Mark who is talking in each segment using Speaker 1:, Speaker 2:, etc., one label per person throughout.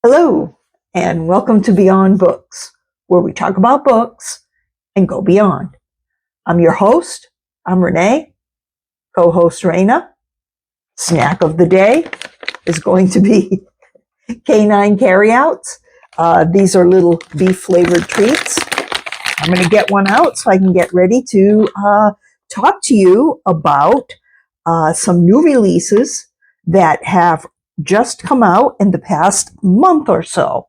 Speaker 1: Hello, and welcome to Beyond Books, where we talk about books and go beyond. I'm your host. I'm Renee, co-host Raina. Snack of the day is going to be canine carryouts. These are little beef-flavored treats. I'm going to get one out so I can get ready to talk to you about some new releases that have just come out in the past month or so.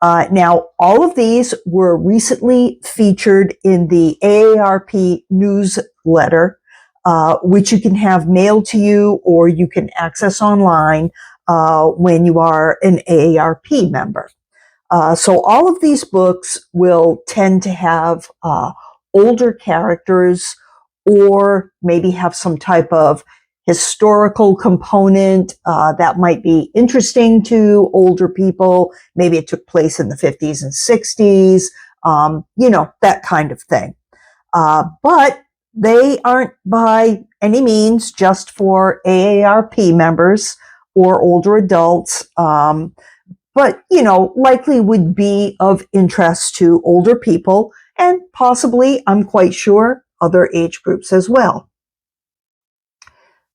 Speaker 1: Now, all of these were recently featured in the AARP newsletter, which you can have mailed to you or you can access online when you are an AARP member. So all of these books will tend to have older characters or maybe have some type of historical component that might be interesting to older people. Maybe it took place in the 50s and 60s, that kind of thing. But they aren't by any means just for AARP members or older adults, but, likely would be of interest to older people and possibly, I'm quite sure, other age groups as well.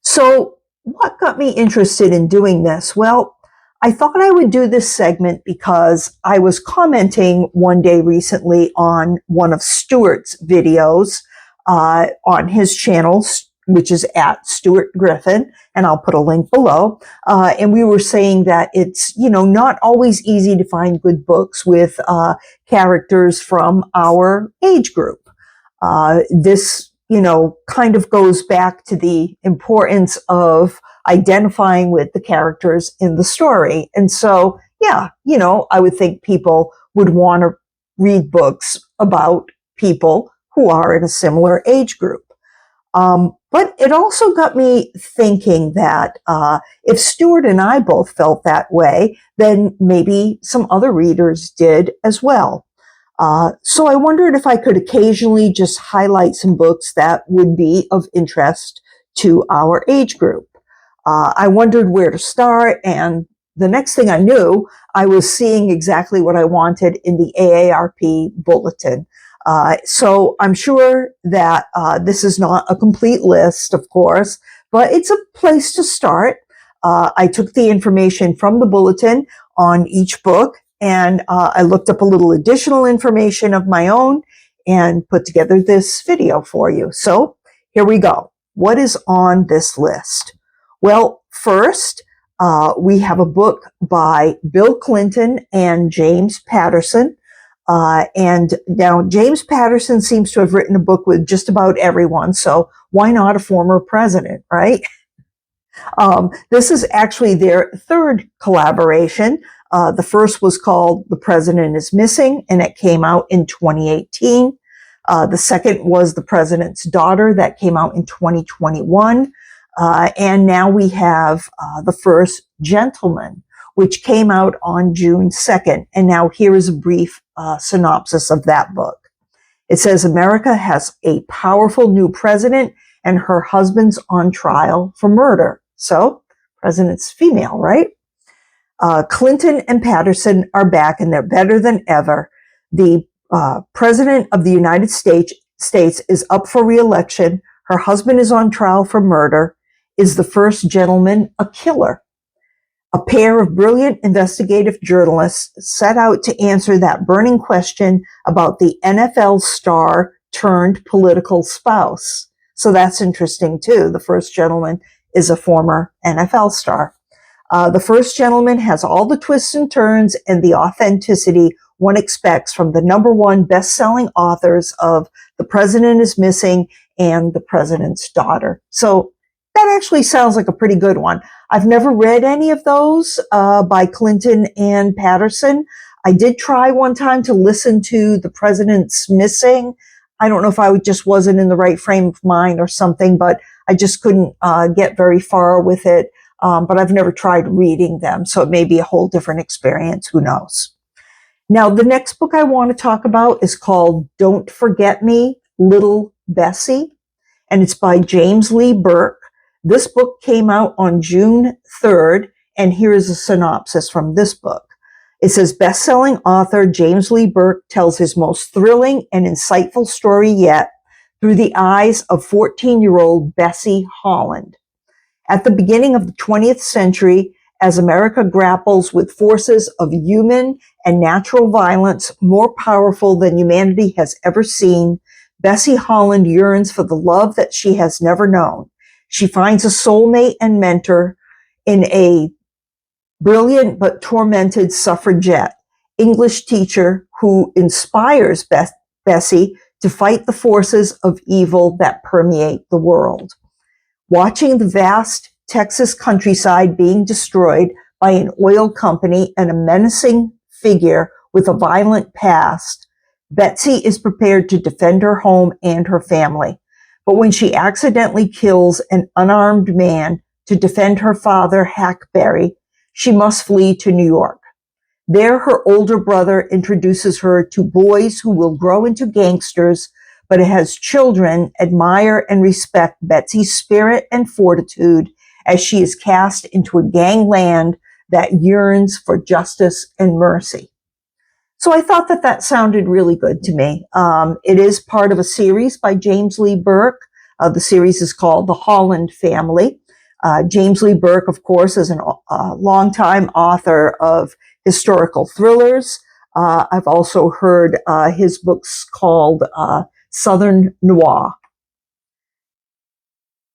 Speaker 1: So what got me interested in doing this? Well, I thought I would do this segment because I was commenting one day recently on one of Stuart's videos on his channel, which is at Stuart Griffin, and I'll put a link below. And we were saying that it's, not always easy to find good books with characters from our age group. This kind of goes back to the importance of identifying with the characters in the story. And so, I would think people would want to read books about people who are in a similar age group. But it also got me thinking that if Stuart and I both felt that way, then maybe some other readers did as well. So I wondered if I could occasionally just highlight some books that would be of interest to our age group. I wondered where to start, and the next thing I knew, I was seeing exactly what I wanted in the AARP bulletin. So I'm sure that this is not a complete list, of course, but it's a place to start. I took the information from the bulletin on each book, and I looked up a little additional information of my own and put together this video for you. So here we go. What is on this list? Well, first, we have a book by Bill Clinton and James Patterson. And now James Patterson seems to have written a book with just about everyone. So why not a former president, right? This is actually their third collaboration. The first was called The President is Missing, and it came out in 2018. The second was The President's Daughter, that came out in 2021. And now we have The First Gentleman, which came out on June 2nd. And now here is a brief synopsis of that book. It says, America has a powerful new president and her husband's on trial for murder. So, president's female, right? Clinton and Patterson are back and they're better than ever. The president of the United States is up for re-election. Her husband is on trial for murder. Is the first gentleman a killer? A pair of brilliant investigative journalists set out to answer that burning question about the NFL star turned political spouse. So that's interesting too. The first gentleman is a former NFL star. The First Gentleman has all the twists and turns and the authenticity one expects from the #1 best-selling authors of The President is Missing and The President's Daughter. So that actually sounds like a pretty good one. I've never read any of those by Clinton and Patterson. I did try one time to listen to The President's Missing. I don't know if I just wasn't in the right frame of mind or something, but I just couldn't get very far with it. But I've never tried reading them, so it may be a whole different experience. Who knows? Now, the next book I want to talk about is called Don't Forget Me, Little Bessie, and it's by James Lee Burke. This book came out on June 3rd, and here is a synopsis from this book. It says, best-selling author James Lee Burke tells his most thrilling and insightful story yet through the eyes of 14-year-old Bessie Holland. At the beginning of the 20th century, as America grapples with forces of human and natural violence more powerful than humanity has ever seen, Bessie Holland yearns for the love that she has never known. She finds a soulmate and mentor in a brilliant but tormented suffragette, English teacher who inspires Bessie to fight the forces of evil that permeate the world. Watching the vast Texas countryside being destroyed by an oil company and a menacing figure with a violent past, Betsy is prepared to defend her home and her family. But when she accidentally kills an unarmed man to defend her father, Hackberry, she must flee to New York. There, her older brother introduces her to boys who will grow into gangsters, but as children admire and respect Betsy's spirit and fortitude as she is cast into a gangland that yearns for justice and mercy. So I thought that sounded really good to me. It is part of a series by James Lee Burke. The series is called The Holland Family. James Lee Burke, of course, is a longtime author of historical thrillers. I've also heard his books called Southern Noir.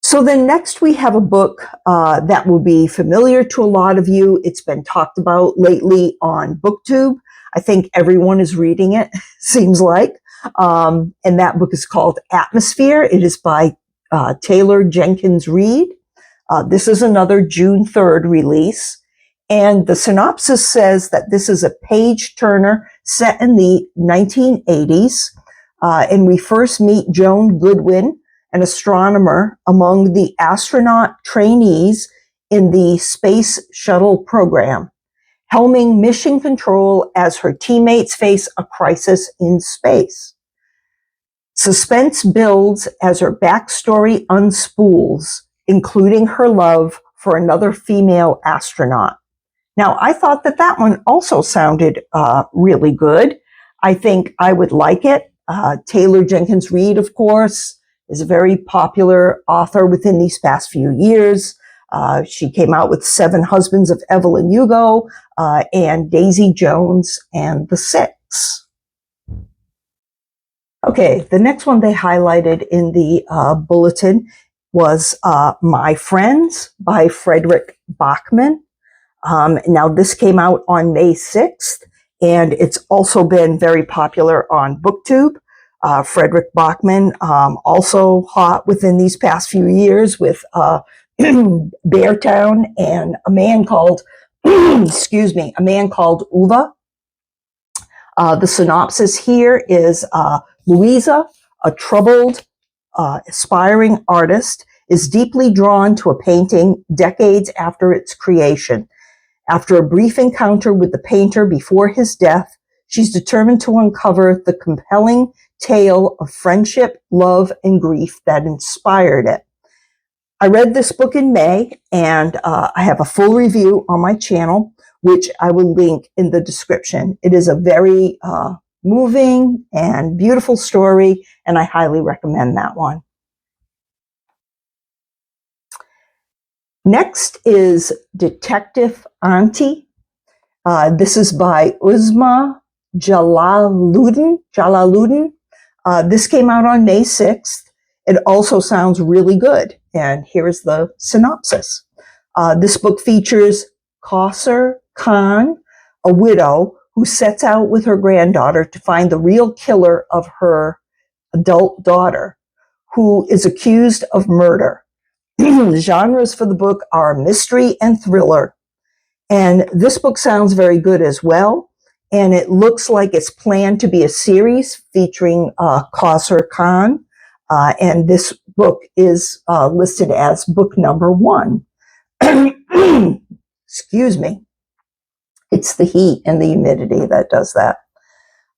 Speaker 1: So then next we have a book that will be familiar to a lot of you. It's been talked about lately on BookTube. I think everyone is reading it, seems like. And that book is called Atmosphere. It is by Taylor Jenkins Reid. This is another June 3rd release. And the synopsis says that this is a page turner set in the 1980s. And we first meet Joan Goodwin, an astronomer, among the astronaut trainees in the Space Shuttle program, helming mission control as her teammates face a crisis in space. Suspense builds as her backstory unspools, including her love for another female astronaut. Now, I thought that one also sounded really good. I think I would like it. Taylor Jenkins Reid, of course, is a very popular author within these past few years. She came out with 7 Husbands of Evelyn Hugo and Daisy Jones and the Six. Okay, the next one they highlighted in the bulletin was My Friends by Frederick Bachman. Now, this came out on May 6th, and it's also been very popular on BookTube. Frederick Bachman, also hot within these past few years with Beartown and a man called, a man called Uva. The synopsis here is Louisa, a troubled, aspiring artist, is deeply drawn to a painting decades after its creation. After a brief encounter with the painter before his death, she's determined to uncover the compelling tale of friendship, love, and grief that inspired it. I read this book in May, and I have a full review on my channel, which I will link in the description. It is a very moving and beautiful story, and I highly recommend that one. Next is Detective Auntie. This is by Uzma Jalaluddin. This came out on May 6th. It also sounds really good. And here is the synopsis. This book features Kausar Khan, a widow who sets out with her granddaughter to find the real killer of her adult daughter, who is accused of murder. The genres for the book are mystery and thriller. And this book sounds very good as well. And it looks like it's planned to be a series featuring Kausar Khan. And this book is listed as book number 1. Excuse me. It's the heat and the humidity that does that.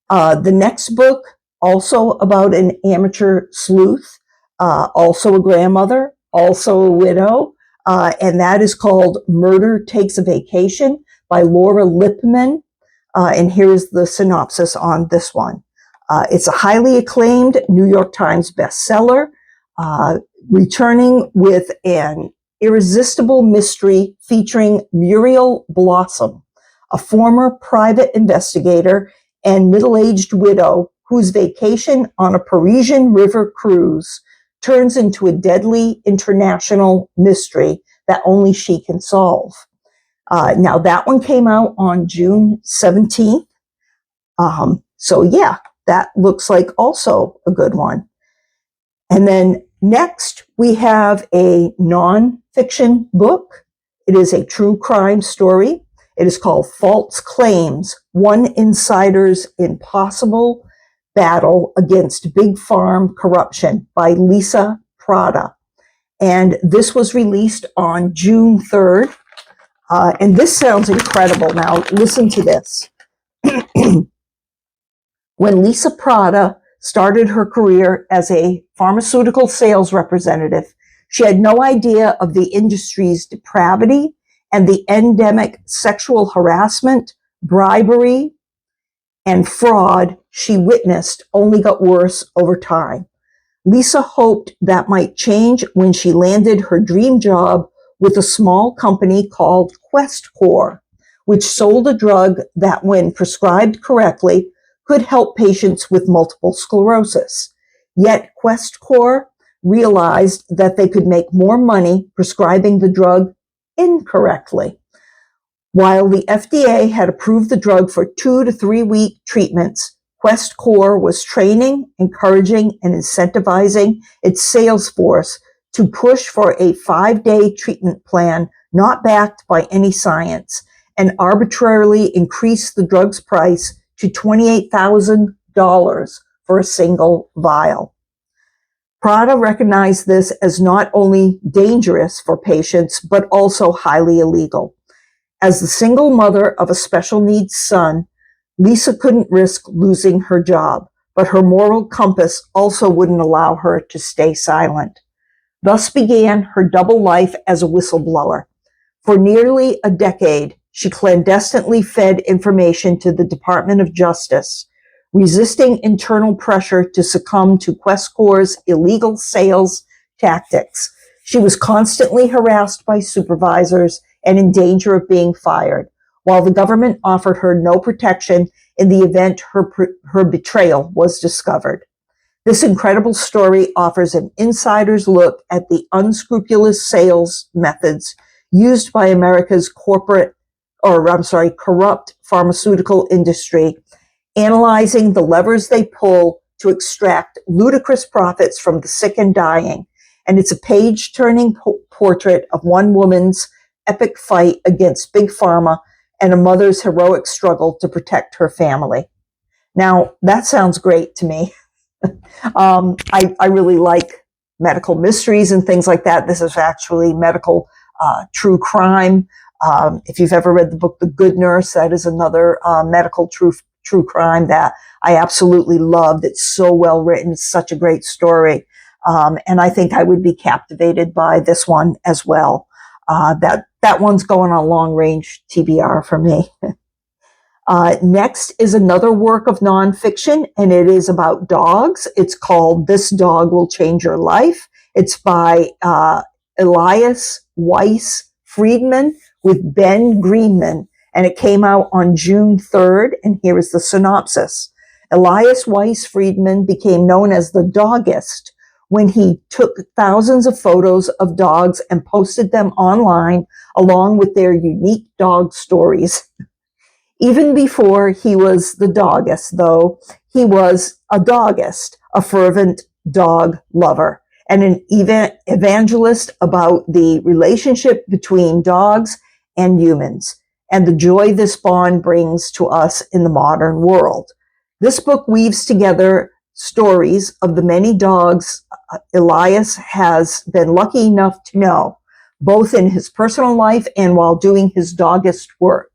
Speaker 1: The next book, also about an amateur sleuth, also a grandmother, also a widow, and that is called Murder Takes a Vacation by Laura Lippman. And here's the synopsis on this one. It's a highly acclaimed New York Times bestseller, returning with an irresistible mystery featuring Muriel Blossom, a former private investigator and middle-aged widow whose vacation on a Parisian river cruise turns into a deadly international mystery that only she can solve. Now, that one came out on June 17th. So yeah, that looks like also a good one. And then next, we have a non-fiction book. It is a true crime story. It is called False Claims, One Insider's Impossible Battle Against Big Farm Corruption by Lisa Prada. And this was released on June 3rd. And this sounds incredible. Now, listen to this. When Lisa Prada started her career as a pharmaceutical sales representative, she had no idea of the industry's depravity and the endemic sexual harassment, bribery, and fraud she witnessed only got worse over time. Lisa hoped that might change when she landed her dream job with a small company called QuestCore, which sold a drug that, when prescribed correctly, could help patients with multiple sclerosis. Yet QuestCore realized that they could make more money prescribing the drug incorrectly. While the FDA had approved the drug for 2 to 3 week treatments, QuestCore was training, encouraging, and incentivizing its sales force to push for a 5-day treatment plan not backed by any science, and arbitrarily increase the drug's price to $28,000 for a single vial. Prada recognized this as not only dangerous for patients, but also highly illegal. As the single mother of a special needs son, Lisa couldn't risk losing her job, but her moral compass also wouldn't allow her to stay silent. Thus began her double life as a whistleblower. For nearly a decade, she clandestinely fed information to the Department of Justice, resisting internal pressure to succumb to QuestCore's illegal sales tactics. She was constantly harassed by supervisors and in danger of being fired, while the government offered her no protection in the event her betrayal was discovered. This incredible story offers an insider's look at the unscrupulous sales methods used by America's corrupt pharmaceutical industry, analyzing the levers they pull to extract ludicrous profits from the sick and dying. And it's a page-turning portrait of one woman's epic fight against Big Pharma and a mother's heroic struggle to protect her family. Now, that sounds great to me. I really like medical mysteries and things like that. This is actually medical true crime. If you've ever read the book The Good Nurse, that is another medical true crime that I absolutely loved. It's so well written. It's such a great story. And I think I would be captivated by this one as well. That one's going on long range TBR for me. Next is another work of nonfiction, and it is about dogs. It's called This Dog Will Change Your Life. It's by Elias Weiss Friedman with Ben Greenman, and it came out on June 3rd, and here is the synopsis. Elias Weiss Friedman became known as the Doggist when he took thousands of photos of dogs and posted them online along with their unique dog stories. Even before he was the doggist, though, he was a doggist, a fervent dog lover, and an evangelist about the relationship between dogs and humans, and the joy this bond brings to us in the modern world. This book weaves together stories of the many dogs Elias has been lucky enough to know, both in his personal life and while doing his doggist work.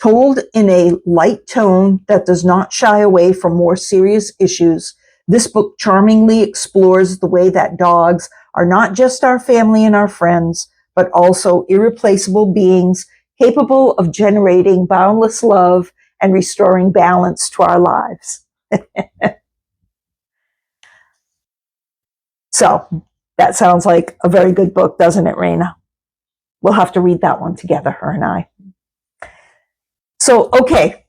Speaker 1: Told in a light tone that does not shy away from more serious issues, this book charmingly explores the way that dogs are not just our family and our friends, but also irreplaceable beings capable of generating boundless love and restoring balance to our lives. So that sounds like a very good book, doesn't it, Raina? We'll have to read that one together, her and I. So, okay.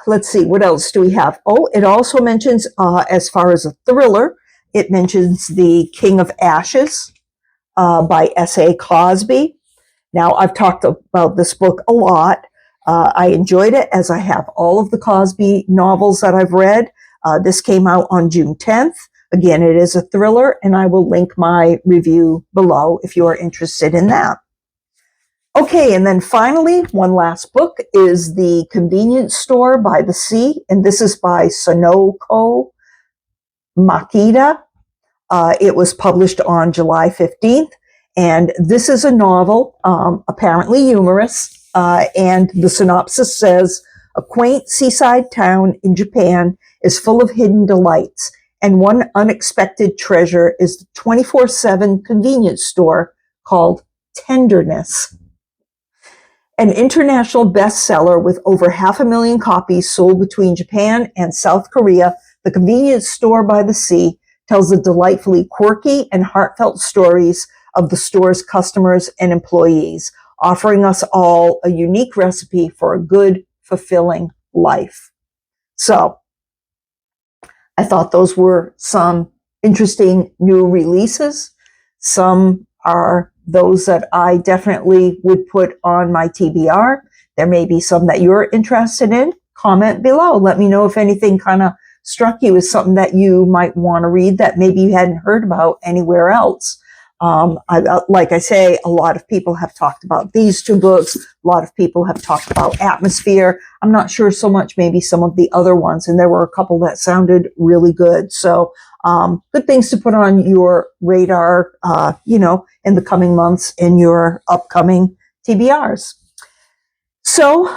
Speaker 1: Let's see, what else do we have? Oh, it also mentions, as far as a thriller, it mentions The King of Ashes by S.A. Cosby. Now, I've talked about this book a lot. I enjoyed it, as I have all of the Cosby novels that I've read. This came out on June 10th. Again, it is a thriller, and I will link my review below if you are interested in that. Okay, and then finally, one last book is The Convenience Store by the Sea, and this is by Sonoko Makita. It was published on July 15th, and this is a novel, apparently humorous, and the synopsis says, a quaint seaside town in Japan is full of hidden delights, and one unexpected treasure is the 24/7 convenience store called Tenderness. An international bestseller with over 500,000 copies sold between Japan and South Korea, The Convenience Store by the Sea tells the delightfully quirky and heartfelt stories of the store's customers and employees, offering us all a unique recipe for a good, fulfilling life. So, I thought those were some interesting new releases. Some are those that I definitely would put on my TBR. There may be some that you're interested in. Comment below. Let me know if anything kind of struck you as something that you might want to read that maybe you hadn't heard about anywhere else. Like I say, a lot of people have talked about these two books. A lot of people have talked about Atmosphere. I'm not sure so much maybe some of the other ones, and there were a couple that sounded really good. So good things to put on your radar, in the coming months in your upcoming TBRs. So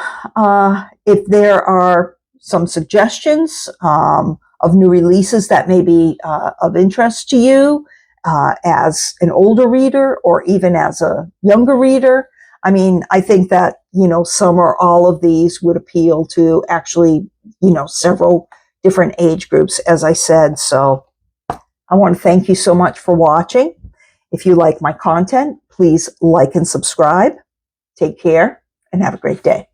Speaker 1: if there are some suggestions of new releases that may be of interest to you, as an older reader or even as a younger reader. I mean, I think that, some or all of these would appeal to actually, several different age groups, as I said. So I want to thank you so much for watching. If you like my content, please like and subscribe. Take care and have a great day.